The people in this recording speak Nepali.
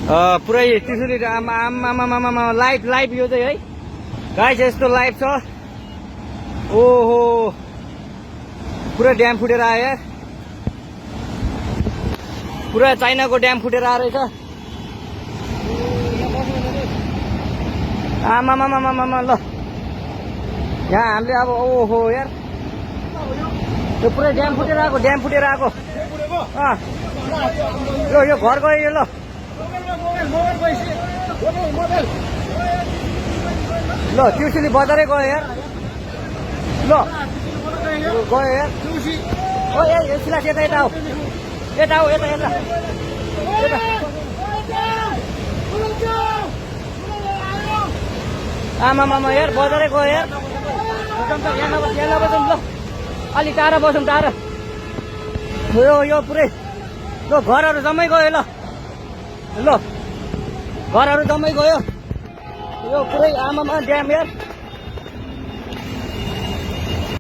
पुरै त्रिशुली आमा लाइभ यो चाहिँ है गाइस यस्तो लाइभ छ। ओहो पुरा ड्याम फुटेर आयो यार, पुरा चाइनाको ड्याम फुटेर आएर रहेछ। आमामामामामा ल यहाँ हामीले अब ओहो यार यो पुरै ड्याम फुटेर आएको यो घर गयो यो। ल त्रिशुली बजारै गयो यार, ल गयो यार। ओ ए सिलास यता आऊ, यता आमामामा यार बजारै गयो यार। यहाँ नबसौँ ल, अलि टाढा बसौँ टाढा। यो पुरै ल घरहरू जम्मै गयो ल घरहरू जम्मै गयो। यो पुरै आमामा ड्याम यार।